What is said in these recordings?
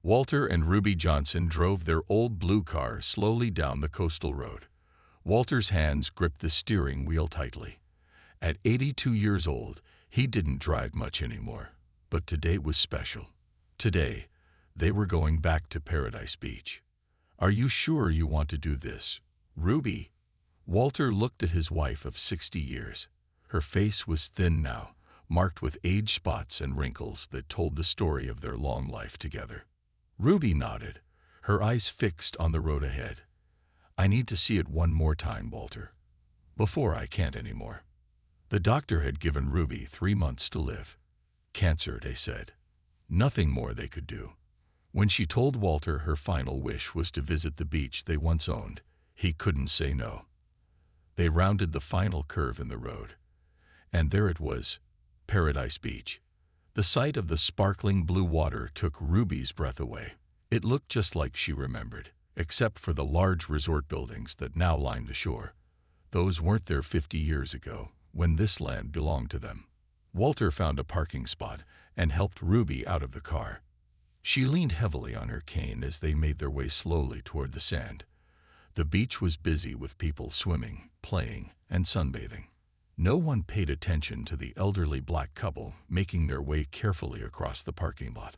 Walter and Ruby Johnson drove their old blue car slowly down the coastal road. Walter's hands gripped the steering wheel tightly. At 82 years old, he didn't drive much anymore. But today was special. Today, they were going back to Paradise Beach. "Are you sure you want to do this, Ruby?" Walter looked at his wife of 60 years. Her face was thin now, marked with age spots and wrinkles that told the story of their long life together. Ruby nodded, her eyes fixed on the road ahead. "I need to see it one more time, Walter. Before I can't anymore." The doctor had given Ruby 3 months to live. Cancer, they said. Nothing more they could do. When she told Walter her final wish was to visit the beach they once owned, he couldn't say no. They rounded the final curve in the road. And there it was, Paradise Beach. The sight of the sparkling blue water took Ruby's breath away. It looked just like she remembered, except for the large resort buildings that now lined the shore. Those weren't there 50 years ago, when this land belonged to them. Walter found a parking spot and helped Ruby out of the car. She leaned heavily on her cane as they made their way slowly toward the sand. The beach was busy with people swimming, playing, and sunbathing. No one paid attention to the elderly black couple making their way carefully across the parking lot.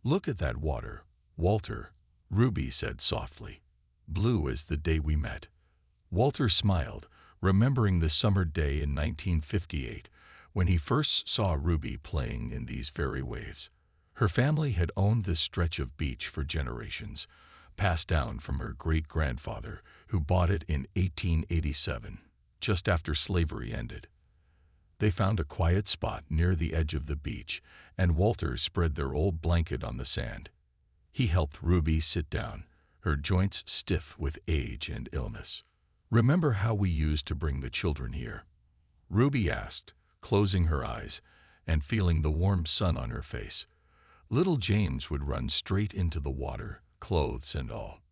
"Look at that water, Walter," Ruby said softly. "Blue as the day we met." Walter smiled, remembering the summer day in 1958 when he first saw Ruby playing in these very waves. Her family had owned this stretch of beach for generations, passed down from her great-grandfather, who bought it in 1887, just after slavery ended. They found a quiet spot near the edge of the beach, and Walter spread their old blanket on the sand. He helped Ruby sit down, her joints stiff with age and illness. "Remember how we used to bring the children here?" Ruby asked, closing her eyes and feeling the warm sun on her face. Little James would run straight into the water, clothes and all.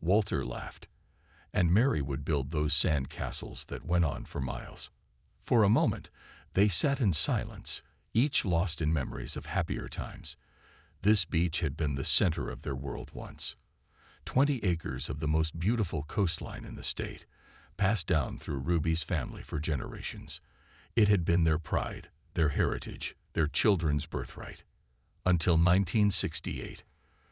Walter laughed. And Mary would build those sand castles that went on for miles. For a moment, they sat in silence, each lost in memories of happier times. This beach had been the center of their world once. 20 acres of the most beautiful coastline in the state, passed down through Ruby's family for generations. It had been their pride, their heritage, their children's birthright. Until 1968,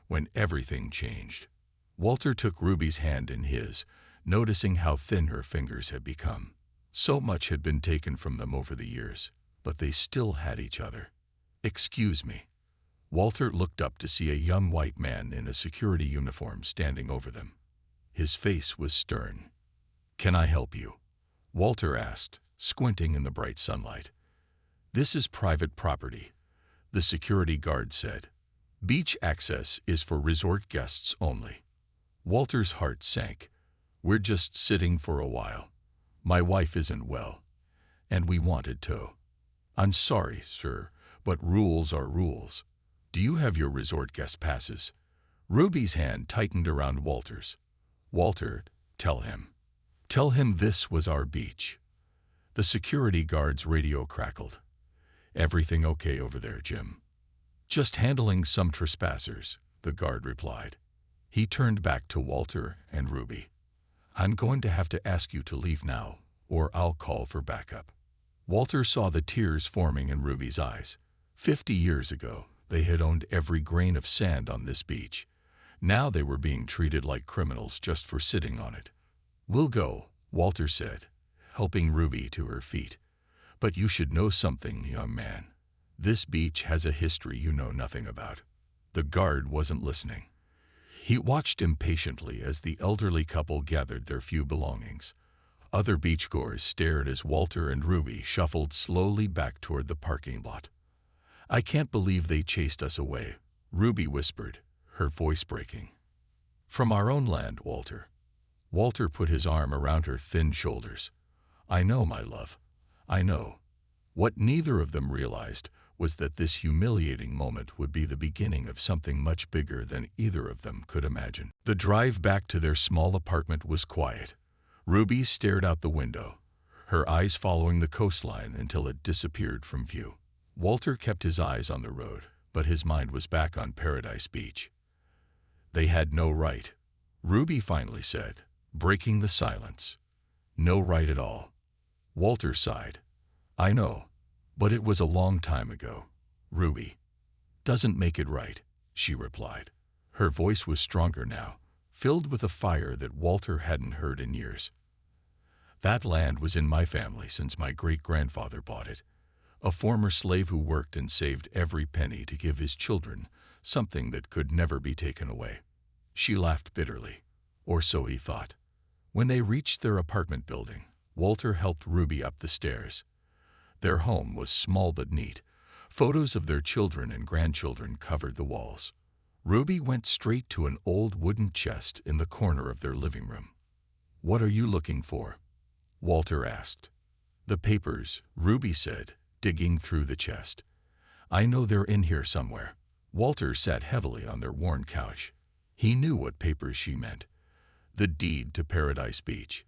when everything changed. Walter took Ruby's hand in his, noticing how thin her fingers had become. So much had been taken from them over the years, but they still had each other. "Excuse me." Walter looked up to see a young white man in a security uniform standing over them. His face was stern. "Can I help you?" Walter asked, squinting in the bright sunlight. "This is private property," the security guard said. "Beach access is for resort guests only." Walter's heart sank. "We're just sitting for a while. My wife isn't well, and we wanted to." "I'm sorry, sir, but rules are rules. Do you have your resort guest passes?" Ruby's hand tightened around Walter's. "Walter, tell him. Tell him this was our beach." The security guard's radio crackled. "Everything okay over there, Jim?" "Just handling some trespassers," the guard replied. He turned back to Walter and Ruby. "I'm going to have to ask you to leave now, or I'll call for backup." Walter saw the tears forming in Ruby's eyes. 50 years ago, they had owned every grain of sand on this beach. Now they were being treated like criminals just for sitting on it. "We'll go," Walter said, helping Ruby to her feet. "But you should know something, young man. This beach has a history you know nothing about." The guard wasn't listening. He watched impatiently as the elderly couple gathered their few belongings. Other beachgoers stared as Walter and Ruby shuffled slowly back toward the parking lot. "I can't believe they chased us away," Ruby whispered, her voice breaking. "From our own land, Walter." Walter put his arm around her thin shoulders. "I know, my love. I know." What neither of them realized was that this humiliating moment would be the beginning of something much bigger than either of them could imagine. The drive back to their small apartment was quiet. Ruby stared out the window, her eyes following the coastline until it disappeared from view. Walter kept his eyes on the road, but his mind was back on Paradise Beach. They had no right, Ruby finally said, breaking the silence. No right at all. Walter sighed. I know, but it was a long time ago. Ruby. Doesn't make it right, she replied. Her voice was stronger now, filled with a fire that Walter hadn't heard in years. That land was in my family since my great-grandfather bought it, a former slave who worked and saved every penny to give his children something that could never be taken away. She laughed bitterly, or so he thought. When they reached their apartment building, Walter helped Ruby up the stairs. Their home was small but neat. Photos of their children and grandchildren covered the walls. Ruby went straight to an old wooden chest in the corner of their living room. What are you looking for? Walter asked. The papers, Ruby said, digging through the chest. I know they're in here somewhere. Walter sat heavily on their worn couch. He knew what papers she meant. The deed to Paradise Beach.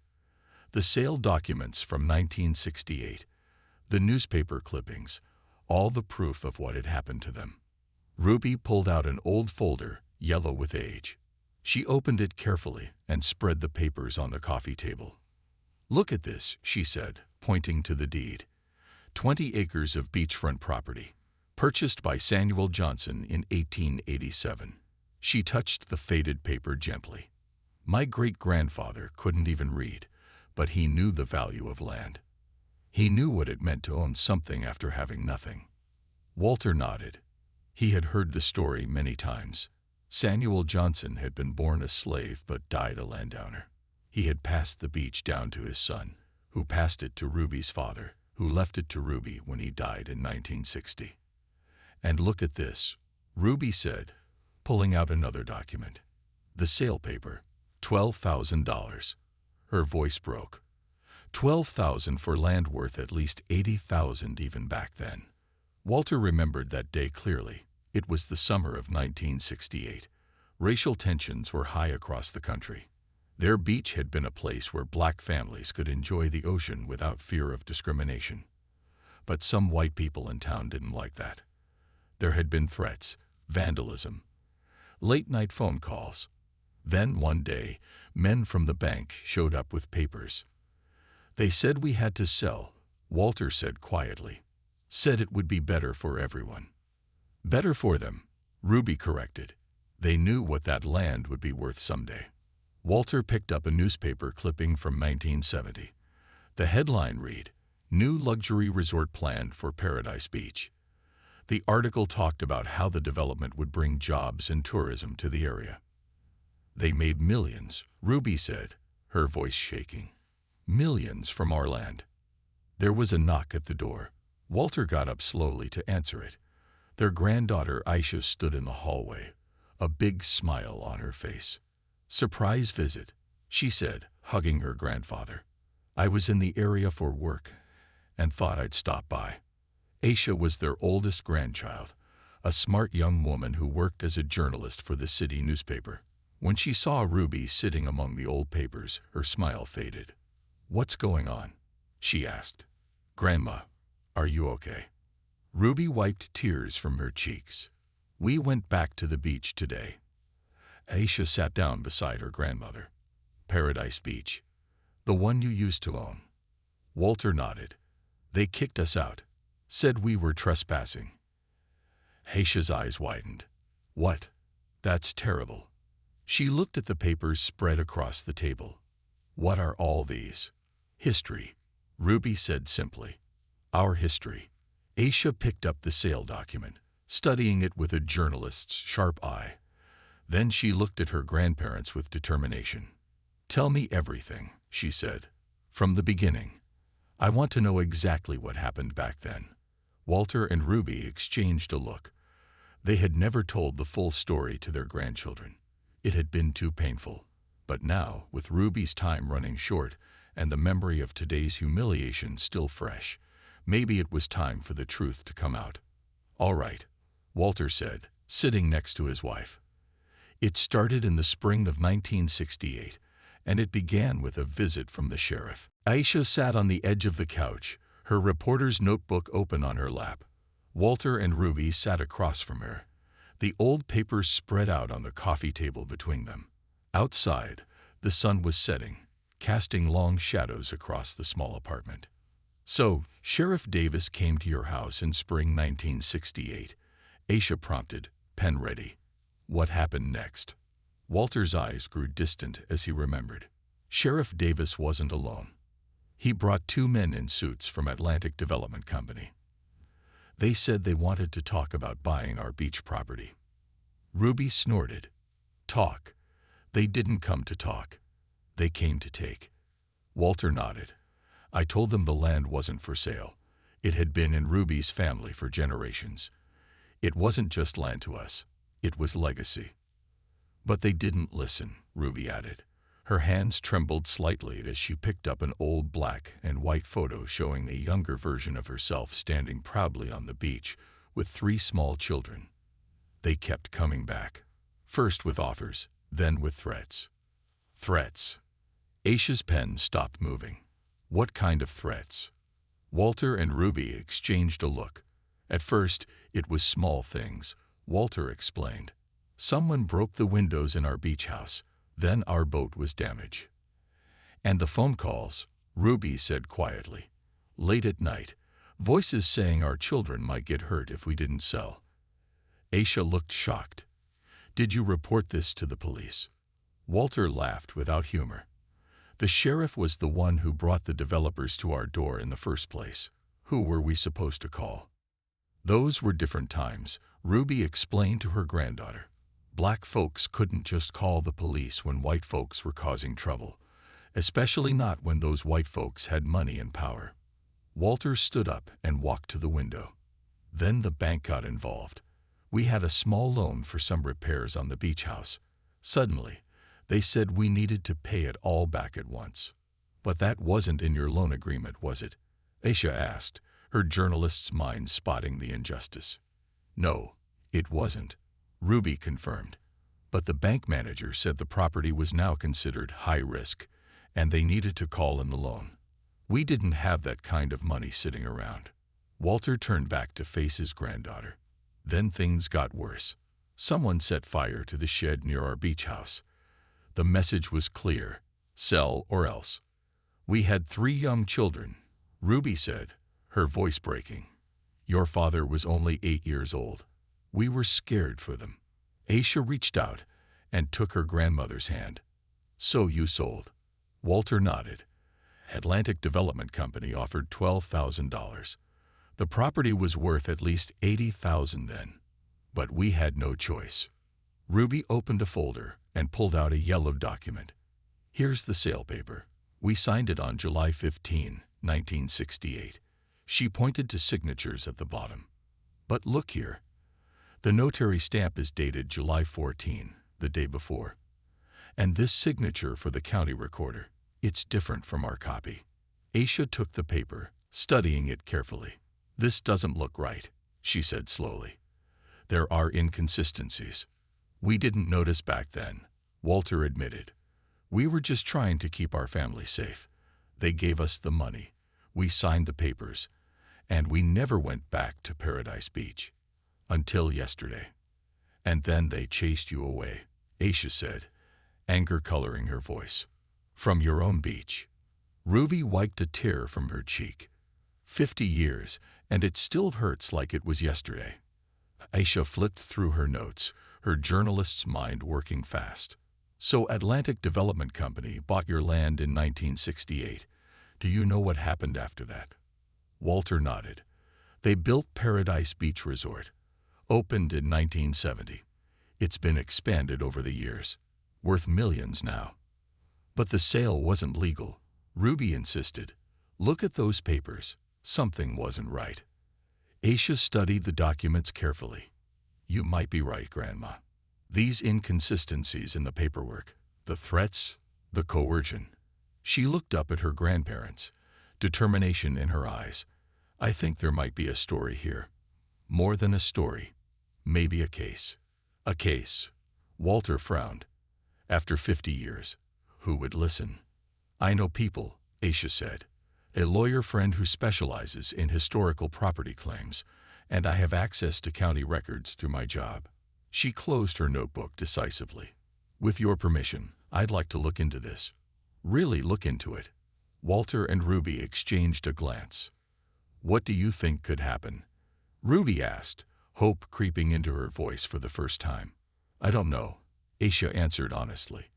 The sale documents from 1968. The newspaper clippings. All the proof of what had happened to them. Ruby pulled out an old folder, yellow with age. She opened it carefully and spread the papers on the coffee table. Look at this, she said, pointing to the deed. 20 acres of beachfront property, purchased by Samuel Johnson in 1887. She touched the faded paper gently. My great-grandfather couldn't even read, but he knew the value of land. He knew what it meant to own something after having nothing. Walter nodded. He had heard the story many times. Samuel Johnson had been born a slave but died a landowner. He had passed the beach down to his son, who passed it to Ruby's father, who left it to Ruby when he died in 1960. And look at this, Ruby said, pulling out another document. The sale paper, $12,000. Her voice broke. $12,000 for land worth at least $80,000 even back then. Walter remembered that day clearly. It was the summer of 1968. Racial tensions were high across the country. Their beach had been a place where black families could enjoy the ocean without fear of discrimination. But some white people in town didn't like that. There had been threats, vandalism, late-night phone calls. Then one day, men from the bank showed up with papers. They said we had to sell, Walter said quietly. Said it would be better for everyone. Better for them, Ruby corrected. They knew what that land would be worth someday. Walter picked up a newspaper clipping from 1970. The headline read, New Luxury Resort Planned for Paradise Beach. The article talked about how the development would bring jobs and tourism to the area. They made millions, Ruby said, her voice shaking. Millions from our land. There was a knock at the door. Walter got up slowly to answer it. Their granddaughter Aisha stood in the hallway, a big smile on her face. Surprise visit, she said, hugging her grandfather. I was in the area for work and thought I'd stop by. Aisha was their oldest grandchild, a smart young woman who worked as a journalist for the city newspaper. When she saw Ruby sitting among the old papers, her smile faded. What's going on? She asked. Grandma, are you okay? Ruby wiped tears from her cheeks. We went back to the beach today. Aisha sat down beside her grandmother. Paradise Beach. The one you used to own. Walter nodded. They kicked us out. Said we were trespassing. Aisha's eyes widened. What? That's terrible. She looked at the papers spread across the table. What are all these? History, Ruby said simply. Our history. Aisha picked up the sale document, studying it with a journalist's sharp eye. Then she looked at her grandparents with determination. Tell me everything, she said. From the beginning. I want to know exactly what happened back then. Walter and Ruby exchanged a look. They had never told the full story to their grandchildren. It had been too painful. But now, with Ruby's time running short and the memory of today's humiliation still fresh, maybe it was time for the truth to come out. All right, Walter said, sitting next to his wife. It started in the spring of 1968, and it began with a visit from the sheriff. Aisha sat on the edge of the couch, her reporter's notebook open on her lap. Walter and Ruby sat across from her. The old papers spread out on the coffee table between them. Outside, the sun was setting, casting long shadows across the small apartment. "So, Sheriff Davis came to your house in spring 1968. Aisha prompted, pen ready. "What happened next?" Walter's eyes grew distant as he remembered. Sheriff Davis wasn't alone. He brought 2 men in suits from Atlantic Development Company. They said they wanted to talk about buying our beach property. Ruby snorted. Talk? They didn't come to talk. They came to take. Walter nodded. I told them the land wasn't for sale. It had been in Ruby's family for generations. It wasn't just land to us. It was legacy. But they didn't listen, Ruby added. Her hands trembled slightly as she picked up an old black and white photo showing a younger version of herself standing proudly on the beach with 3 small children. They kept coming back, first with offers, then with threats. Threats. Aisha's pen stopped moving. What kind of threats? Walter and Ruby exchanged a look. At first, it was small things. Walter explained. Someone broke the windows in our beach house. Then our boat was damaged. And the phone calls, Ruby said quietly. Late at night, voices saying our children might get hurt if we didn't sell. Aisha looked shocked. Did you report this to the police? Walter laughed without humor. The sheriff was the one who brought the developers to our door in the first place. Who were we supposed to call? Those were different times, Ruby explained to her granddaughter. Black folks couldn't just call the police when white folks were causing trouble, especially not when those white folks had money and power. Walter stood up and walked to the window. Then the bank got involved. We had a small loan for some repairs on the beach house. Suddenly, they said we needed to pay it all back at once. But that wasn't in your loan agreement, was it? Aisha asked, her journalist's mind spotting the injustice. No, it wasn't, Ruby confirmed. But the bank manager said the property was now considered high risk, and they needed to call in the loan. We didn't have that kind of money sitting around. Walter turned back to face his granddaughter. Then things got worse. Someone set fire to the shed near our beach house. The message was clear: sell or else. We had 3 young children, Ruby said, her voice breaking. Your father was only 8 years old. We were scared for them. Aisha reached out and took her grandmother's hand. So you sold. Walter nodded. Atlantic Development Company offered $12,000. The property was worth at least $80,000 then. But we had no choice. Ruby opened a folder and pulled out a yellow document. Here's the sale paper. We signed it on July 15, 1968. She pointed to signatures at the bottom. But look here. The notary stamp is dated July 14, the day before. And this signature for the county recorder, it's different from our copy. Aisha took the paper, studying it carefully. This doesn't look right, she said slowly. There are inconsistencies. We didn't notice back then, Walter admitted. We were just trying to keep our family safe. They gave us the money. We signed the papers. And we never went back to Paradise Beach. Until yesterday. And then they chased you away, Aisha said, anger coloring her voice. From your own beach. Ruby wiped a tear from her cheek. 50 years, and it still hurts like it was yesterday. Aisha flipped through her notes, her journalist's mind working fast. So Atlantic Development Company bought your land in 1968. Do you know what happened after that? Walter nodded. They built Paradise Beach Resort. Opened in 1970. It's been expanded over the years. Worth millions now. But the sale wasn't legal, Ruby insisted. Look at those papers. Something wasn't right. Aisha studied the documents carefully. You might be right, Grandma. These inconsistencies in the paperwork, the threats, the coercion. She looked up at her grandparents, determination in her eyes. I think there might be a story here. More than a story. Maybe a case. A case. Walter frowned. After 50 years, who would listen? I know people, Aisha said. A lawyer friend who specializes in historical property claims, and I have access to county records through my job. She closed her notebook decisively. With your permission, I'd like to look into this. Really look into it. Walter and Ruby exchanged a glance. What do you think could happen? Ruby asked, hope creeping into her voice for the first time. I don't know, Aisha answered honestly.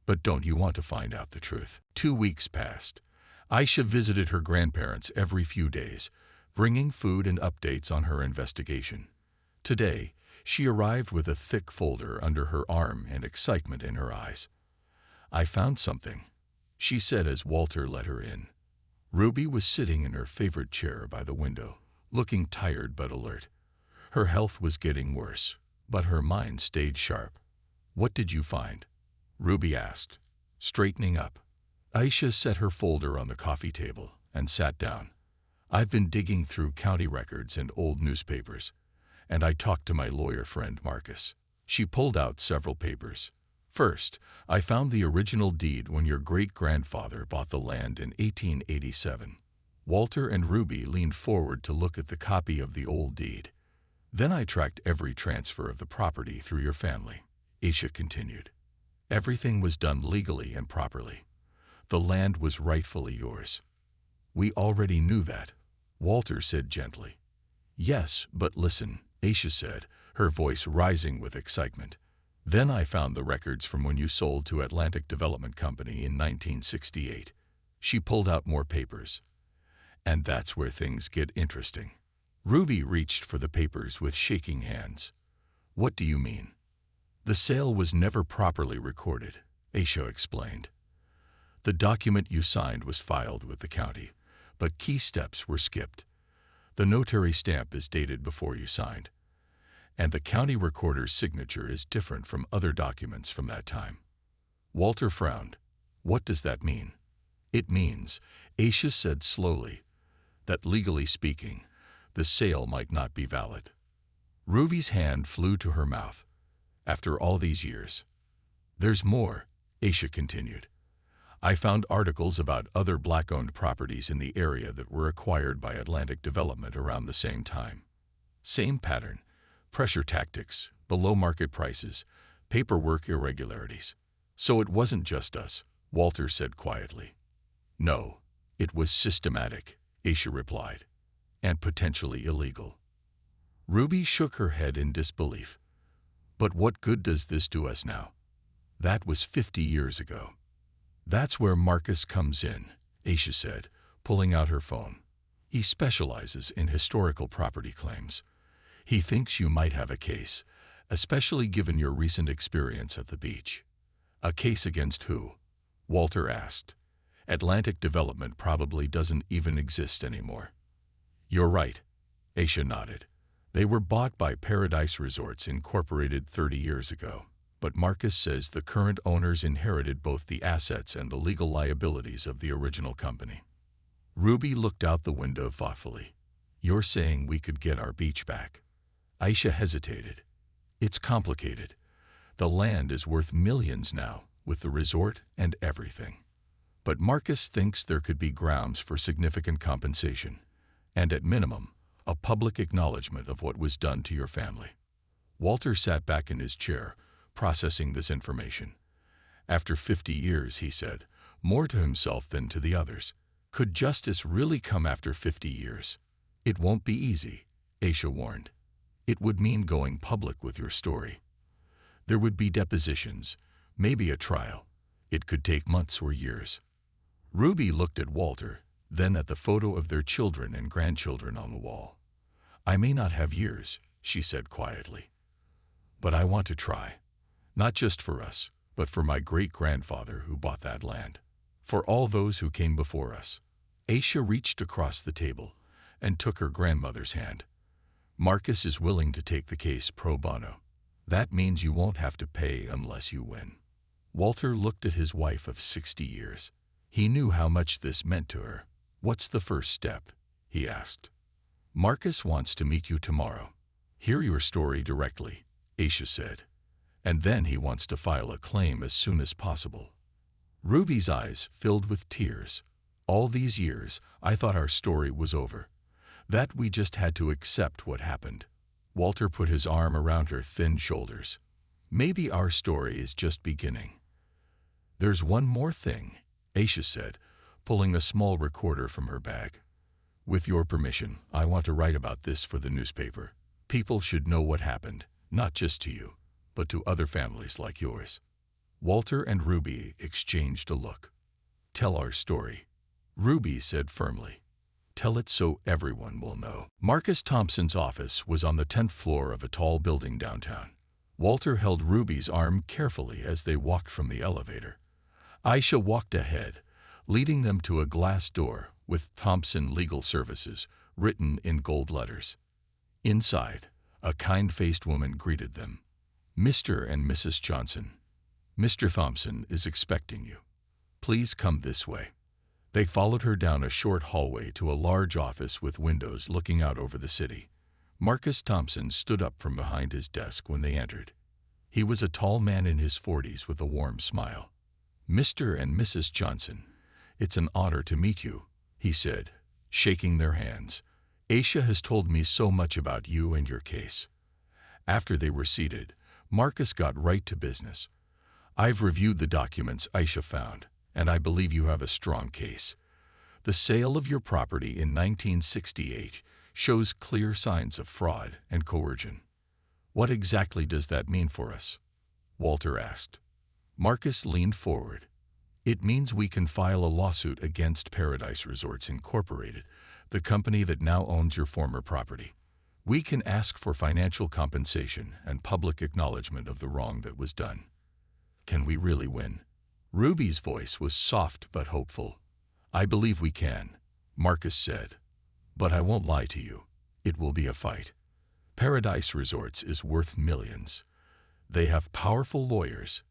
But don't you want to find out the truth? 2 weeks passed. Aisha visited her grandparents every few days, bringing food and updates on her investigation. Today, she arrived with a thick folder under her arm and excitement in her eyes. I found something, she said as Walter let her in. Ruby was sitting in her favorite chair by the window, looking tired but alert. Her health was getting worse, but her mind stayed sharp. What did you find? Ruby asked, straightening up. Aisha set her folder on the coffee table and sat down. I've been digging through county records and old newspapers, and I talked to my lawyer friend Marcus. She pulled out several papers. First, I found the original deed when your great-grandfather bought the land in 1887. Walter and Ruby leaned forward to look at the copy of the old deed. Then I tracked every transfer of the property through your family, Aisha continued. Everything was done legally and properly. The land was rightfully yours. We already knew that, Walter said gently. Yes, but listen, Aisha said, her voice rising with excitement. Then I found the records from when you sold to Atlantic Development Company in 1968. She pulled out more papers. And that's where things get interesting. Ruby reached for the papers with shaking hands. What do you mean? The sale was never properly recorded, Aisha explained. The document you signed was filed with the county, but key steps were skipped. The notary stamp is dated before you signed, and the county recorder's signature is different from other documents from that time. Walter frowned. What does that mean? It means, Aisha said slowly, that legally speaking, the sale might not be valid. Ruby's hand flew to her mouth. After all these years. There's more, Aisha continued. I found articles about other black-owned properties in the area that were acquired by Atlantic Development around the same time. Same pattern, pressure tactics, below-market prices, paperwork irregularities. So it wasn't just us, Walter said quietly. No, it was systematic, Aisha replied, and potentially illegal. Ruby shook her head in disbelief. But what good does this do us now? That was 50 years ago. That's where Marcus comes in, Aisha said, pulling out her phone. He specializes in historical property claims. He thinks you might have a case, especially given your recent experience at the beach. A case against who? Walter asked. Atlantic Development probably doesn't even exist anymore. You're right, Aisha nodded. They were bought by Paradise Resorts Incorporated 30 years ago, but Marcus says the current owners inherited both the assets and the legal liabilities of the original company. Ruby looked out the window thoughtfully. You're saying we could get our beach back? Aisha hesitated. It's complicated. The land is worth millions now, with the resort and everything. But Marcus thinks there could be grounds for significant compensation, and at minimum, a public acknowledgement of what was done to your family. Walter sat back in his chair, processing this information. After 50 years, he said, more to himself than to the others. Could justice really come after 50 years? It won't be easy, Aisha warned. It would mean going public with your story. There would be depositions, maybe a trial. It could take months or years. Ruby looked at Walter, then at the photo of their children and grandchildren on the wall. I may not have years, she said quietly. But I want to try. Not just for us, but for my great-grandfather who bought that land. For all those who came before us. Aisha reached across the table and took her grandmother's hand. Marcus is willing to take the case pro bono. That means you won't have to pay unless you win. Walter looked at his wife of 60 years. He knew how much this meant to her. What's the first step? He asked. Marcus wants to meet you tomorrow. Hear your story directly, Aisha said. And then he wants to file a claim as soon as possible. Ruby's eyes filled with tears. All these years, I thought our story was over. That we just had to accept what happened. Walter put his arm around her thin shoulders. Maybe our story is just beginning. There's one more thing, Aisha said, pulling a small recorder from her bag. With your permission, I want to write about this for the newspaper. People should know what happened, not just to you, but to other families like yours. Walter and Ruby exchanged a look. Tell our story, Ruby said firmly. Tell it so everyone will know. Marcus Thompson's office was on the 10th floor of a tall building downtown. Walter held Ruby's arm carefully as they walked from the elevator. Aisha walked ahead, leading them to a glass door with Thompson Legal Services written in gold letters. Inside, a kind-faced woman greeted them. Mr. and Mrs. Johnson, Mr. Thompson is expecting you. Please come this way. They followed her down a short hallway to a large office with windows looking out over the city. Marcus Thompson stood up from behind his desk when they entered. He was a tall man in his 40s with a warm smile. Mr. and Mrs. Johnson, it's an honor to meet you, he said, shaking their hands. Aisha has told me so much about you and your case. After they were seated, Marcus got right to business. I've reviewed the documents Aisha found, and I believe you have a strong case. The sale of your property in 1968 shows clear signs of fraud and coercion. What exactly does that mean for us? Walter asked. Marcus leaned forward. It means we can file a lawsuit against Paradise Resorts Incorporated, the company that now owns your former property. We can ask for financial compensation and public acknowledgement of the wrong that was done. Can we really win? Ruby's voice was soft but hopeful. I believe we can, Marcus said. But I won't lie to you. It will be a fight. Paradise Resorts is worth millions. They have powerful lawyers.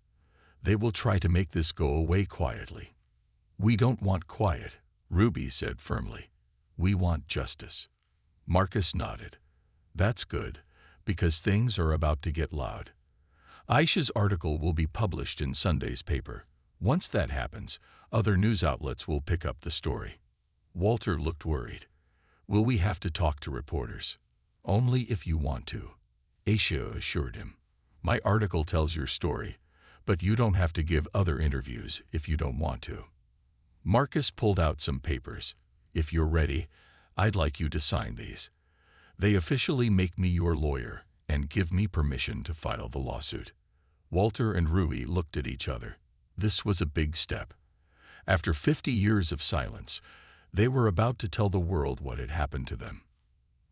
They will try to make this go away quietly. We don't want quiet, Ruby said firmly. We want justice. Marcus nodded. That's good, because things are about to get loud. Aisha's article will be published in Sunday's paper. Once that happens, other news outlets will pick up the story. Walter looked worried. Will we have to talk to reporters? Only if you want to, Aisha assured him. My article tells your story, but you don't have to give other interviews if you don't want to. Marcus pulled out some papers. If you're ready, I'd like you to sign these. They officially make me your lawyer and give me permission to file the lawsuit. Walter and Ruby looked at each other. This was a big step. After 50 years of silence, they were about to tell the world what had happened to them.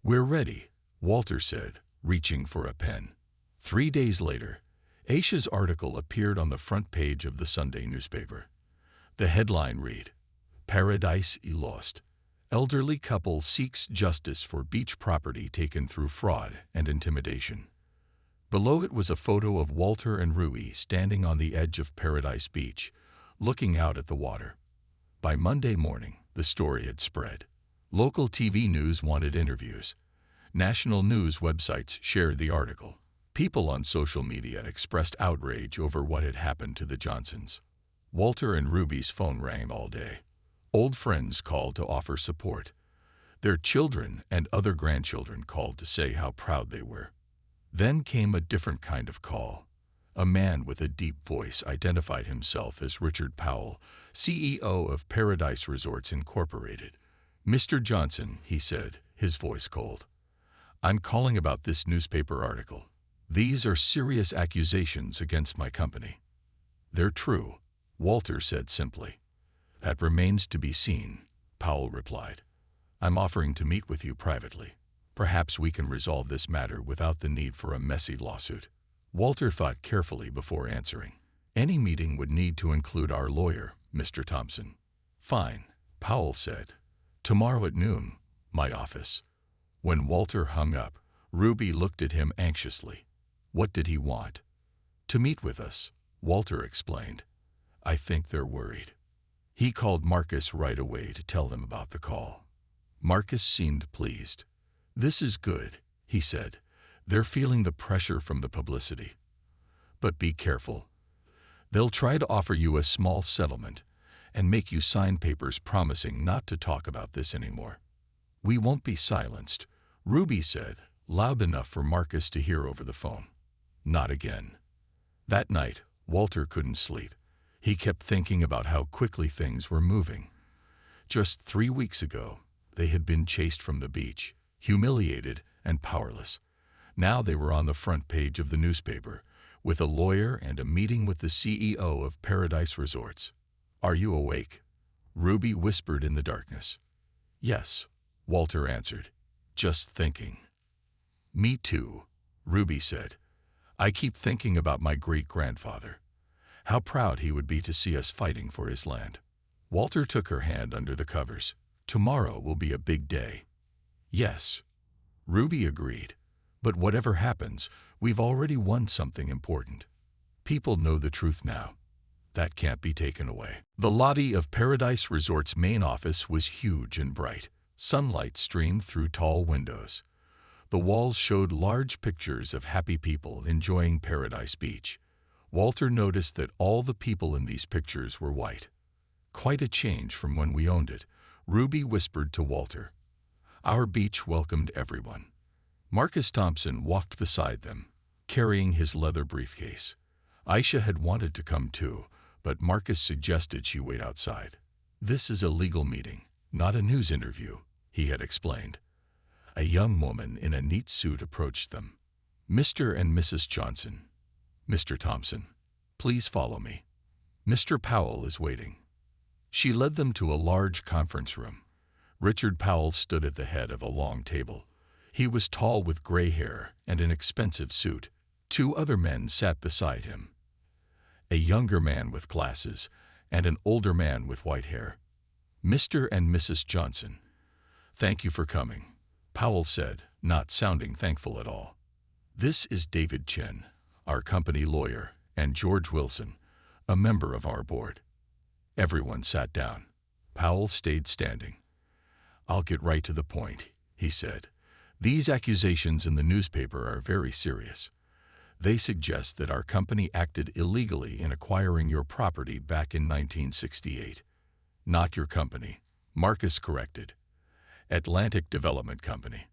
We're ready, Walter said, reaching for a pen. 3 days later, Aisha's article appeared on the front page of the Sunday newspaper. The headline read, Paradise Lost. Elderly couple seeks justice for beach property taken through fraud and intimidation. Below it was a photo of Walter and Ruby standing on the edge of Paradise Beach, looking out at the water. By Monday morning, the story had spread. Local TV news wanted interviews. National news websites shared the article. People on social media expressed outrage over what had happened to the Johnsons. Walter and Ruby's phone rang all day. Old friends called to offer support. Their children and other grandchildren called to say how proud they were. Then came a different kind of call. A man with a deep voice identified himself as Richard Powell, CEO of Paradise Resorts Incorporated. Mr. Johnson, he said, his voice cold. I'm calling about this newspaper article. These are serious accusations against my company. They're true, Walter said simply. That remains to be seen, Powell replied. I'm offering to meet with you privately. Perhaps we can resolve this matter without the need for a messy lawsuit. Walter thought carefully before answering. Any meeting would need to include our lawyer, Mr. Thompson. Fine, Powell said. Tomorrow at noon, my office. When Walter hung up, Ruby looked at him anxiously. What did he want? To meet with us, Walter explained. I think they're worried. He called Marcus right away to tell them about the call. Marcus seemed pleased. This is good, he said. They're feeling the pressure from the publicity. But be careful. They'll try to offer you a small settlement and make you sign papers promising not to talk about this anymore. We won't be silenced, Ruby said, loud enough for Marcus to hear over the phone. Not again. That night, Walter couldn't sleep. He kept thinking about how quickly things were moving. Just 3 weeks ago, they had been chased from the beach, humiliated and powerless. Now they were on the front page of the newspaper, with a lawyer and a meeting with the CEO of Paradise Resorts. "Are you awake?" Ruby whispered in the darkness. "Yes," Walter answered. "Just thinking." "Me too," Ruby said. "I keep thinking about my great-grandfather. How proud he would be to see us fighting for his land." Walter took her hand under the covers. "Tomorrow will be a big day." "Yes," Ruby agreed. "But whatever happens, we've already won something important. People know the truth now. That can't be taken away." The lobby of Paradise Resort's main office was huge and bright. Sunlight streamed through tall windows. The walls showed large pictures of happy people enjoying Paradise Beach. Walter noticed that all the people in these pictures were white. "Quite a change from when we owned it," Ruby whispered to Walter. Our beach welcomed everyone. Marcus Thompson walked beside them, carrying his leather briefcase. Aisha had wanted to come too, but Marcus suggested she wait outside. "This is a legal meeting, not a news interview," he had explained. A young woman in a neat suit approached them. "Mr. and Mrs. Johnson. Mr. Thompson, please follow me. Mr. Powell is waiting." She led them to a large conference room. Richard Powell stood at the head of a long table. He was tall with gray hair and an expensive suit. 2 other men sat beside him. A younger man with glasses and an older man with white hair. "Mr. and Mrs. Johnson, thank you for coming," Powell said, not sounding thankful at all. "This is David Chen, our company lawyer, and George Wilson, a member of our board." Everyone sat down. Powell stayed standing. "I'll get right to the point," he said. "These accusations in the newspaper are very serious. They suggest that our company acted illegally in acquiring your property back in 1968. Not your company," Marcus corrected. "Atlantic Development Company.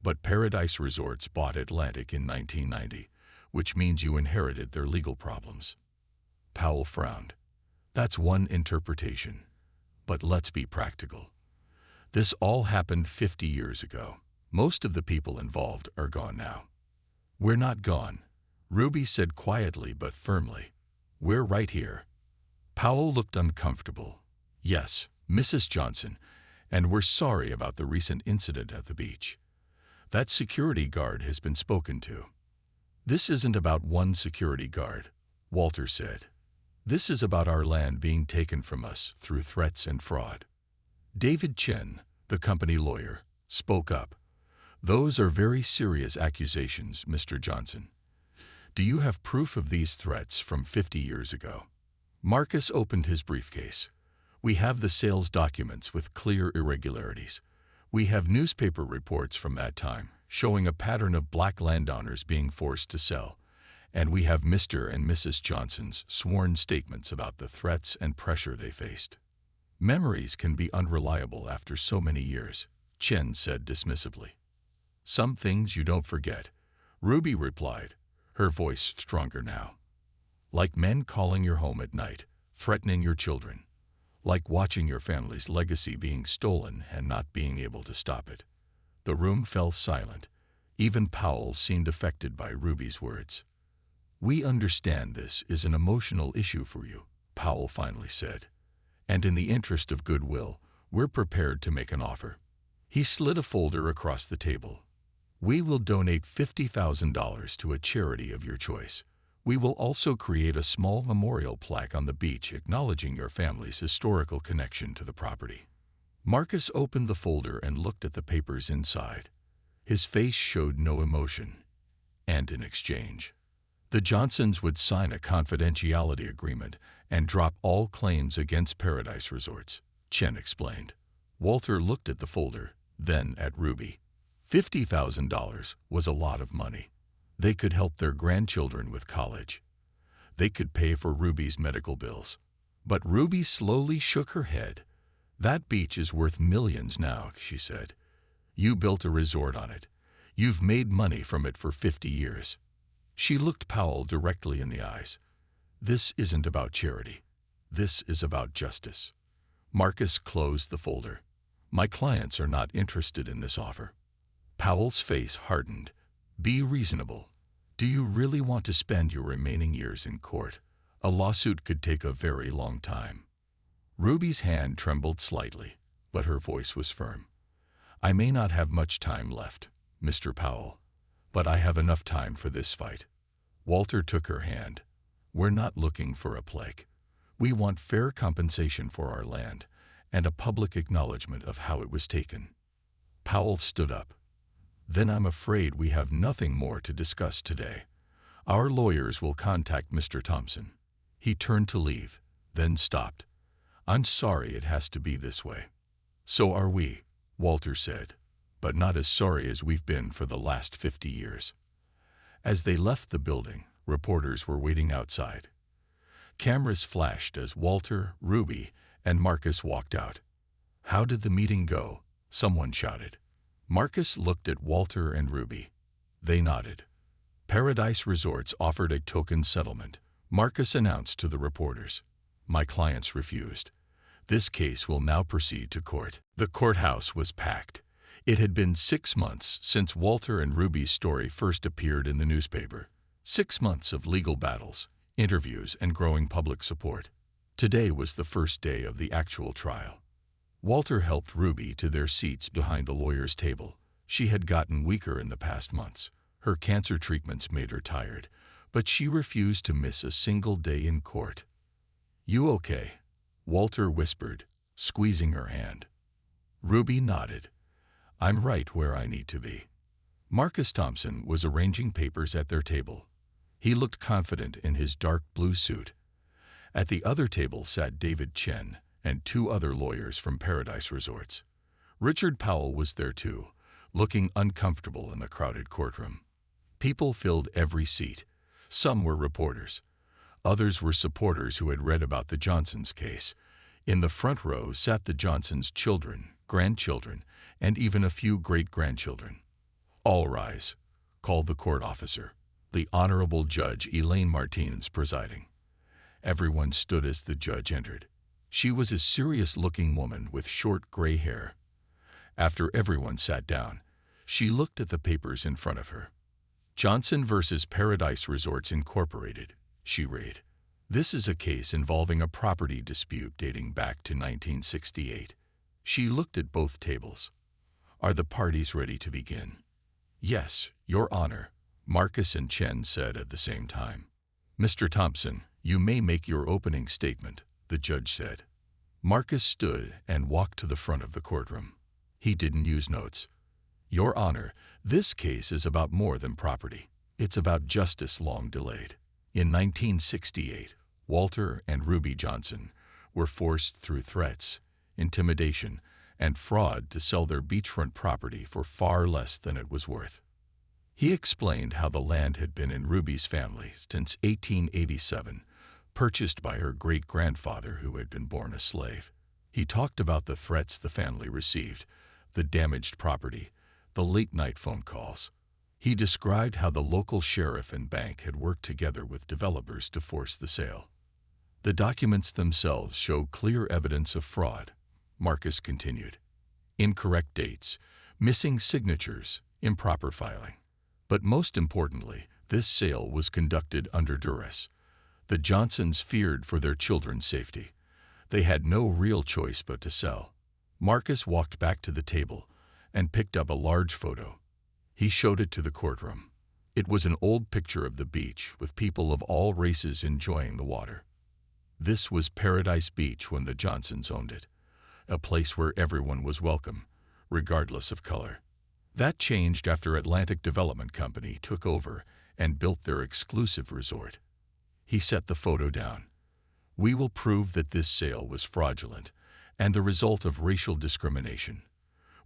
But Paradise Resorts bought Atlantic in 1990, which means you inherited their legal problems." Powell frowned. "That's one interpretation. But let's be practical. This all happened 50 years ago. Most of the people involved are gone now." "We're not gone," Ruby said quietly but firmly. "We're right here." Powell looked uncomfortable. "Yes, Mrs. Johnson, and we're sorry about the recent incident at the beach. That security guard has been spoken to." "This isn't about one security guard," Walter said. "This is about our land being taken from us through threats and fraud." David Chen, the company lawyer, spoke up. "Those are very serious accusations, Mr. Johnson. Do you have proof of these threats from 50 years ago?" Marcus opened his briefcase. "We have the sales documents with clear irregularities. We have newspaper reports from that time showing a pattern of black landowners being forced to sell. And we have Mr. and Mrs. Johnson's sworn statements about the threats and pressure they faced." "Memories can be unreliable after so many years," Chen said dismissively. "Some things you don't forget," Ruby replied, her voice stronger now. "Like men calling your home at night, threatening your children. Like watching your family's legacy being stolen and not being able to stop it." The room fell silent. Even Powell seemed affected by Ruby's words. "We understand this is an emotional issue for you," Powell finally said. "And in the interest of goodwill, we're prepared to make an offer." He slid a folder across the table. "We will donate $50,000 to a charity of your choice. We will also create a small memorial plaque on the beach acknowledging your family's historical connection to the property." Marcus opened the folder and looked at the papers inside. His face showed no emotion. "And in exchange, the Johnsons would sign a confidentiality agreement and drop all claims against Paradise Resorts," Chen explained. Walter looked at the folder, then at Ruby. $50,000 was a lot of money. They could help their grandchildren with college. They could pay for Ruby's medical bills. But Ruby slowly shook her head. "That beach is worth millions now," she said. "You built a resort on it. You've made money from it for 50 years. She looked Powell directly in the eyes. This isn't about charity. This is about justice. Marcus closed the folder. My clients are not interested in this offer. Powell's face hardened. Be reasonable. Do you really want to spend your remaining years in court? A lawsuit could take a very long time. Ruby's hand trembled slightly, but her voice was firm. I may not have much time left, Mr. Powell, but I have enough time for this fight. Walter took her hand. We're not looking for a plague. We want fair compensation for our land and a public acknowledgement of how it was taken. Powell stood up. Then I'm afraid we have nothing more to discuss today. Our lawyers will contact Mr. Thompson. He turned to leave, then stopped. I'm sorry it has to be this way. So are we, Walter said, but not as sorry as we've been for the last 50 years. As they left the building, reporters were waiting outside. Cameras flashed as Walter, Ruby, and Marcus walked out. How did the meeting go? Someone shouted. Marcus looked at Walter and Ruby. They nodded. Paradise Resorts offered a token settlement, Marcus announced to the reporters. My clients refused. This case will now proceed to court. The courthouse was packed. It had been 6 months since Walter and Ruby's story first appeared in the newspaper. 6 months of legal battles, interviews, and growing public support. Today was the first day of the actual trial. Walter helped Ruby to their seats behind the lawyer's table. She had gotten weaker in the past months. Her cancer treatments made her tired, but she refused to miss a single day in court. You okay? Walter whispered, squeezing her hand. Ruby nodded. I'm right where I need to be. Marcus Thompson was arranging papers at their table. He looked confident in his dark blue suit. At the other table sat David Chen and 2 other lawyers from Paradise Resorts. Richard Powell was there too, looking uncomfortable in the crowded courtroom. People filled every seat. Some were reporters. Others were supporters who had read about the Johnsons' case. In the front row sat the Johnsons' children, grandchildren, and even a few great-grandchildren. All rise, called the court officer, the Honorable Judge Elaine Martinez presiding. Everyone stood as the judge entered. She was a serious-looking woman with short gray hair. After everyone sat down, she looked at the papers in front of her. Johnson versus Paradise Resorts Incorporated, she read. This is a case involving a property dispute dating back to 1968. She looked at both tables. Are the parties ready to begin? Yes, Your Honor, Marcus and Chen said at the same time. Mr. Thompson, you may make your opening statement, the judge said. Marcus stood and walked to the front of the courtroom. He didn't use notes. Your Honor, this case is about more than property. It's about justice long delayed. In 1968, Walter and Ruby Johnson were forced through threats, intimidation, and fraud to sell their beachfront property for far less than it was worth. He explained how the land had been in Ruby's family since 1887, purchased by her great-grandfather who had been born a slave. He talked about the threats the family received, the damaged property, the late-night phone calls. He described how the local sheriff and bank had worked together with developers to force the sale. The documents themselves show clear evidence of fraud, Marcus continued. Incorrect dates, missing signatures, improper filing. But most importantly, this sale was conducted under duress. The Johnsons feared for their children's safety. They had no real choice but to sell. Marcus walked back to the table and picked up a large photo. He showed it to the courtroom. It was an old picture of the beach with people of all races enjoying the water. This was Paradise Beach when the Johnsons owned it, a place where everyone was welcome, regardless of color. That changed after Atlantic Development Company took over and built their exclusive resort. He set the photo down. We will prove that this sale was fraudulent and the result of racial discrimination.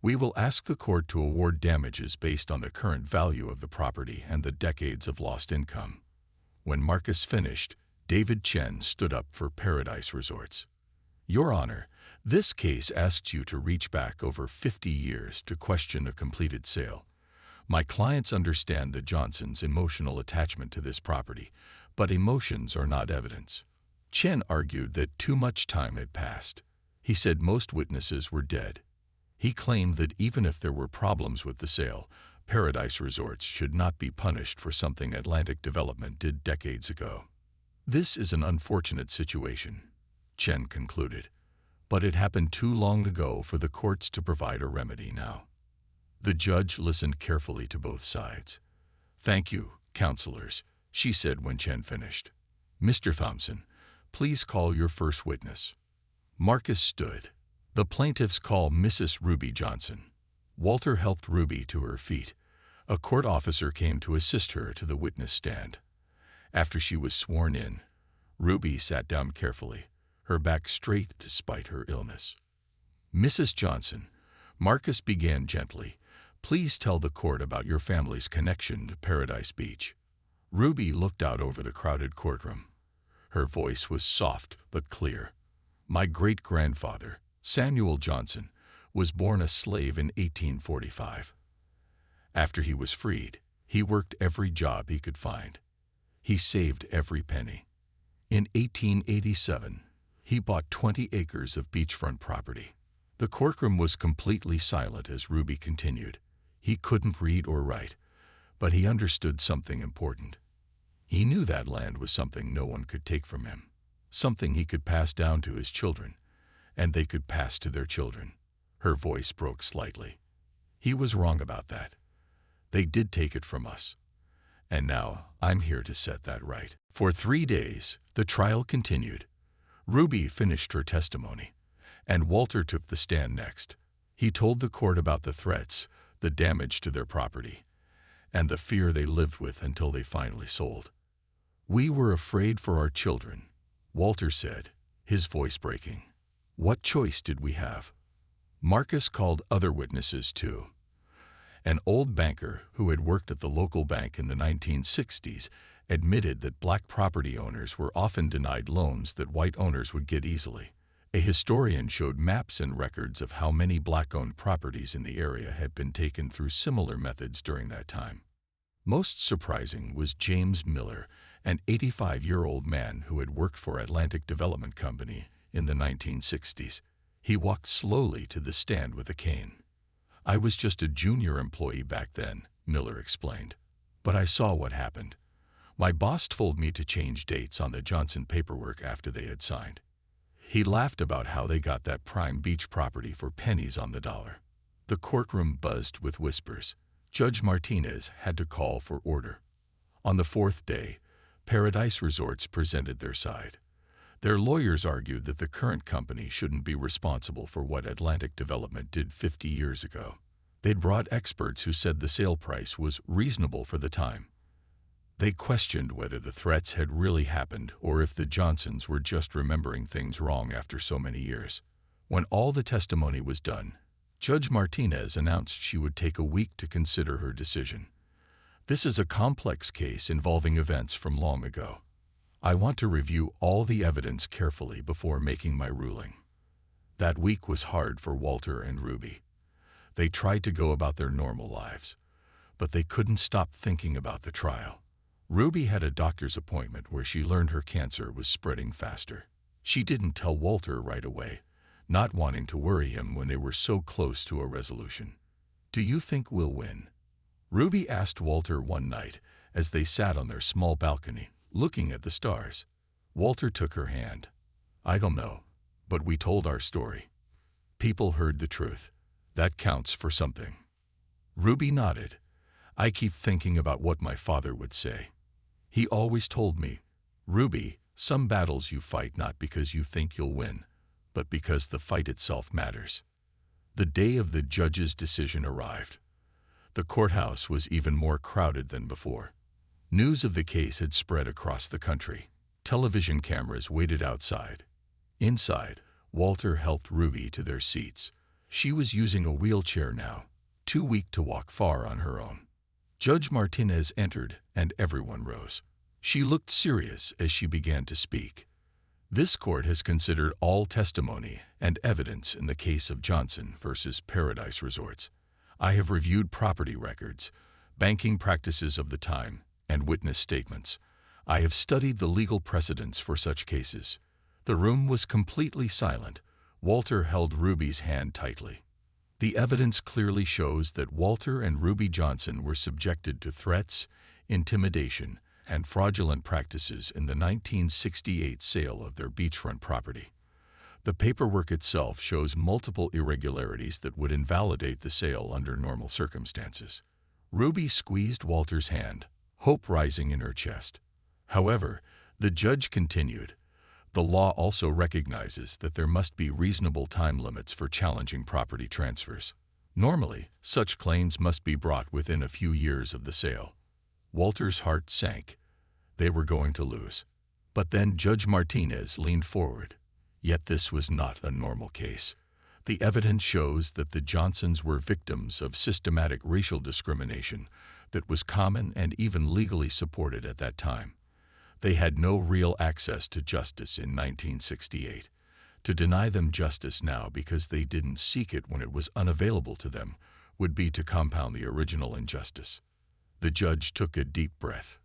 We will ask the court to award damages based on the current value of the property and the decades of lost income. When Marcus finished, David Chen stood up for Paradise Resorts. Your Honor, this case asks you to reach back over 50 years to question a completed sale. My clients understand the Johnsons' emotional attachment to this property, but emotions are not evidence. Chen argued that too much time had passed. He said most witnesses were dead. He claimed that even if there were problems with the sale, Paradise Resorts should not be punished for something Atlantic Development did decades ago. This is an unfortunate situation, Chen concluded, but it happened too long ago for the courts to provide a remedy now. The judge listened carefully to both sides. "Thank you, counselors," she said when Chen finished. "Mr. Thompson, please call your first witness." Marcus stood. The plaintiffs call Mrs. Ruby Johnson. Walter helped Ruby to her feet. A court officer came to assist her to the witness stand. After she was sworn in, Ruby sat down carefully, her back straight despite her illness. "Mrs. Johnson," Marcus began gently, "please tell the court about your family's connection to Paradise Beach." Ruby looked out over the crowded courtroom. Her voice was soft but clear. "My great-grandfather, Samuel Johnson, was born a slave in 1845. After he was freed, he worked every job he could find. He saved every penny. In 1887, he bought 20 acres of beachfront property." The courtroom was completely silent as Ruby continued. He couldn't read or write, but he understood something important. He knew that land was something no one could take from him, something he could pass down to his children, and they could pass to their children. Her voice broke slightly. "He was wrong about that. They did take it from us. And now I'm here to set that right." For 3 days, the trial continued. Ruby finished her testimony, and Walter took the stand next. He told the court about the threats, the damage to their property, and the fear they lived with until they finally sold. "We were afraid for our children," Walter said, his voice breaking. "What choice did we have?" Marcus called other witnesses too. An old banker who had worked at the local bank in the 1960s admitted that black property owners were often denied loans that white owners would get easily. A historian showed maps and records of how many black-owned properties in the area had been taken through similar methods during that time. Most surprising was James Miller, an 85-year-old man who had worked for Atlantic Development Company in the 1960s. He walked slowly to the stand with a cane. "I was just a junior employee back then," Miller explained. "But I saw what happened. My boss told me to change dates on the Johnson paperwork after they had signed. He laughed about how they got that prime beach property for pennies on the dollar." The courtroom buzzed with whispers. Judge Martinez had to call for order. On the 4th day, Paradise Resorts presented their side. Their lawyers argued that the current company shouldn't be responsible for what Atlantic Development did 50 years ago. They'd brought experts who said the sale price was reasonable for the time. They questioned whether the threats had really happened or if the Johnsons were just remembering things wrong after so many years. When all the testimony was done, Judge Martinez announced she would take a week to consider her decision. "This is a complex case involving events from long ago. I want to review all the evidence carefully before making my ruling." That week was hard for Walter and Ruby. They tried to go about their normal lives, but they couldn't stop thinking about the trial. Ruby had a doctor's appointment where she learned her cancer was spreading faster. She didn't tell Walter right away, not wanting to worry him when they were so close to a resolution. "Do you think we'll win?" Ruby asked Walter one night as they sat on their small balcony, looking at the stars. Walter took her hand. "I don't know, but we told our story. People heard the truth. That counts for something." Ruby nodded. "I keep thinking about what my father would say. He always told me, 'Ruby, some battles you fight not because you think you'll win, but because the fight itself matters.'" The day of the judge's decision arrived. The courthouse was even more crowded than before. News of the case had spread across the country. Television cameras waited outside. Inside, Walter helped Ruby to their seats. She was using a wheelchair now, too weak to walk far on her own. Judge Martinez entered, and everyone rose. She looked serious as she began to speak. "This court has considered all testimony and evidence in the case of Johnson versus Paradise Resorts. I have reviewed property records, banking practices of the time, and witness statements. I have studied the legal precedents for such cases. The room was completely silent. Walter held Ruby's hand tightly. The evidence clearly shows that Walter and Ruby Johnson were subjected to threats, intimidation, and fraudulent practices in the 1968 sale of their beachfront property. The paperwork itself shows multiple irregularities that would invalidate the sale under normal circumstances. Ruby squeezed Walter's hand, hope rising in her chest. However, the judge continued, "The law also recognizes that there must be reasonable time limits for challenging property transfers. Normally, such claims must be brought within a few years of the sale." Walter's heart sank. They were going to lose. But then Judge Martinez leaned forward. Yet this was not a normal case. The evidence shows that the Johnsons were victims of systematic racial discrimination that was common and even legally supported at that time. They had no real access to justice in 1968. To deny them justice now because they didn't seek it when it was unavailable to them would be to compound the original injustice. The judge took a deep breath.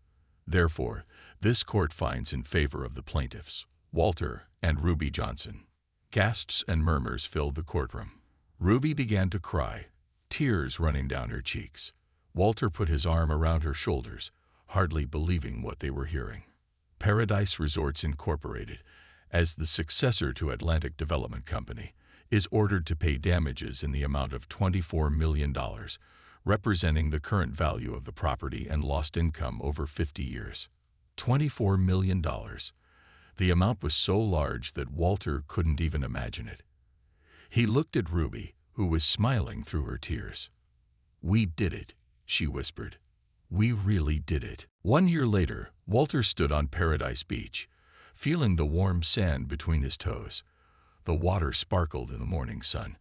Therefore, this court finds in favor of the plaintiffs, Walter and Ruby Johnson. Gasps and murmurs filled the courtroom. Ruby began to cry, tears running down her cheeks. Walter put his arm around her shoulders, hardly believing what they were hearing. Paradise Resorts Incorporated, as the successor to Atlantic Development Company, is ordered to pay damages in the amount of $24 million, representing the current value of the property and lost income over 50 years. $24 million. The amount was so large that Walter couldn't even imagine it. He looked at Ruby, who was smiling through her tears. "We did it," she whispered. "We really did it." 1 year later, Walter stood on Paradise Beach, feeling the warm sand between his toes. The water sparkled in the morning sun,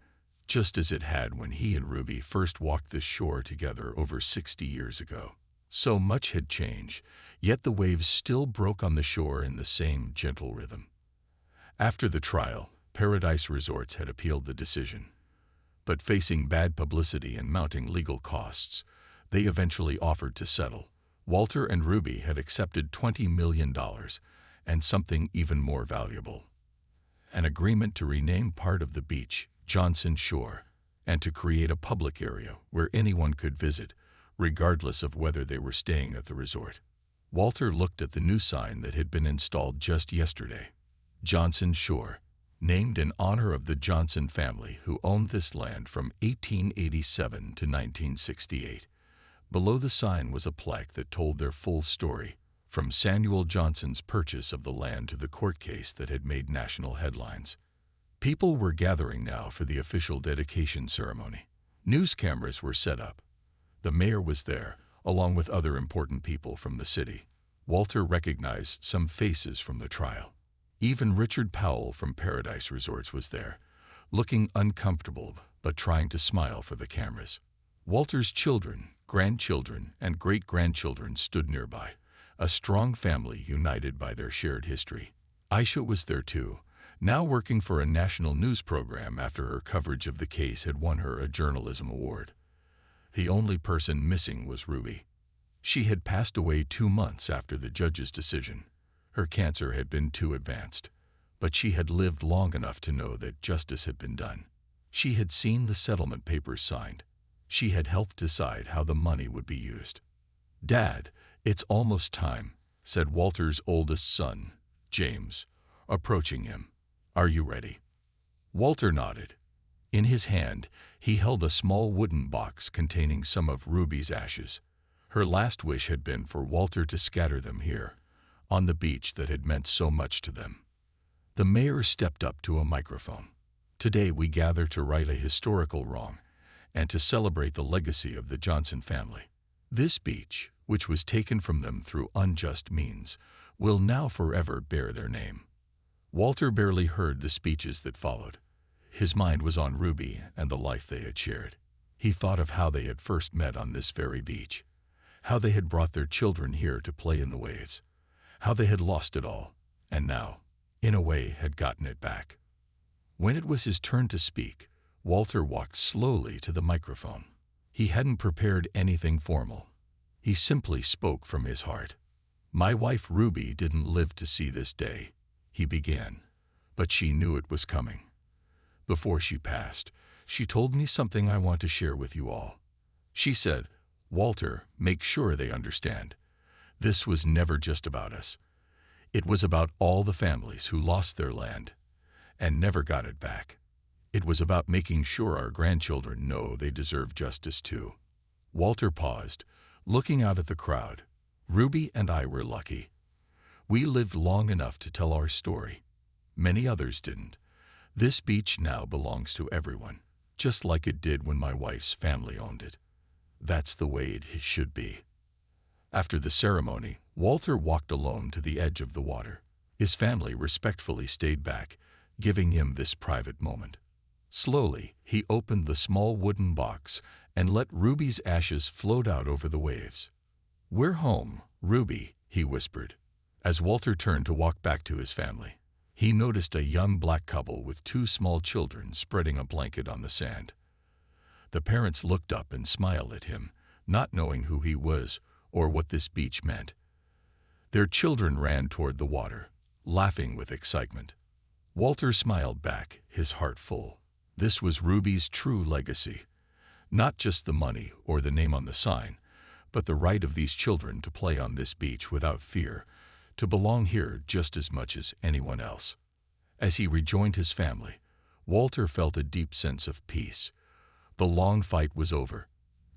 just as it had when he and Ruby first walked this shore together over 60 years ago. So much had changed, yet the waves still broke on the shore in the same gentle rhythm. After the trial, Paradise Resorts had appealed the decision. But facing bad publicity and mounting legal costs, they eventually offered to settle. Walter and Ruby had accepted $20 million and something even more valuable: an agreement to rename part of the beach Johnson Shore and to create a public area where anyone could visit, regardless of whether they were staying at the resort. Walter looked at the new sign that had been installed just yesterday. Johnson Shore, named in honor of the Johnson family who owned this land from 1887 to 1968. Below the sign was a plaque that told their full story, from Samuel Johnson's purchase of the land to the court case that had made national headlines. People were gathering now for the official dedication ceremony. News cameras were set up. The mayor was there, along with other important people from the city. Walter recognized some faces from the trial. Even Richard Powell from Paradise Resorts was there, looking uncomfortable but trying to smile for the cameras. Walter's children, grandchildren, and great-grandchildren stood nearby, a strong family united by their shared history. Aisha was there too, now working for a national news program after her coverage of the case had won her a journalism award. The only person missing was Ruby. She had passed away 2 months after the judge's decision. Her cancer had been too advanced, but she had lived long enough to know that justice had been done. She had seen the settlement papers signed. She had helped decide how the money would be used. "Dad, it's almost time," said Walter's oldest son, James, approaching him. "Are you ready?" Walter nodded. In his hand, he held a small wooden box containing some of Ruby's ashes. Her last wish had been for Walter to scatter them here, on the beach that had meant so much to them. The mayor stepped up to a microphone. "Today we gather to right a historical wrong and to celebrate the legacy of the Johnson family. This beach, which was taken from them through unjust means, will now forever bear their name." Walter barely heard the speeches that followed. His mind was on Ruby and the life they had shared. He thought of how they had first met on this very beach, how they had brought their children here to play in the waves, how they had lost it all, and now, in a way, had gotten it back. When it was his turn to speak, Walter walked slowly to the microphone. He hadn't prepared anything formal. He simply spoke from his heart. "My wife Ruby didn't live to see this day," he began, "but she knew it was coming. Before she passed, she told me something I want to share with you all. She said, 'Walter, make sure they understand. This was never just about us. It was about all the families who lost their land and never got it back. It was about making sure our grandchildren know they deserve justice too.'" Walter paused, looking out at the crowd. "Ruby and I were lucky. We lived long enough to tell our story. Many others didn't. This beach now belongs to everyone, just like it did when my wife's family owned it. That's the way it should be." After the ceremony, Walter walked alone to the edge of the water. His family respectfully stayed back, giving him this private moment. Slowly, he opened the small wooden box and let Ruby's ashes float out over the waves. "We're home, Ruby," he whispered. As Walter turned to walk back to his family, he noticed a young black couple with two small children spreading a blanket on the sand. The parents looked up and smiled at him, not knowing who he was or what this beach meant. Their children ran toward the water, laughing with excitement. Walter smiled back, his heart full. This was Ruby's true legacy. Not just the money or the name on the sign, but the right of these children to play on this beach without fear, to belong here just as much as anyone else. As he rejoined his family, Walter felt a deep sense of peace. The long fight was over.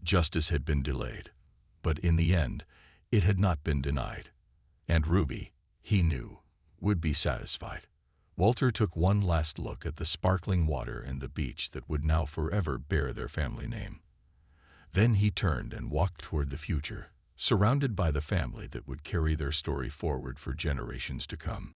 Justice had been delayed, but in the end, it had not been denied. And Ruby, he knew, would be satisfied. Walter took one last look at the sparkling water and the beach that would now forever bear their family name. Then he turned and walked toward the future, surrounded by the family that would carry their story forward for generations to come.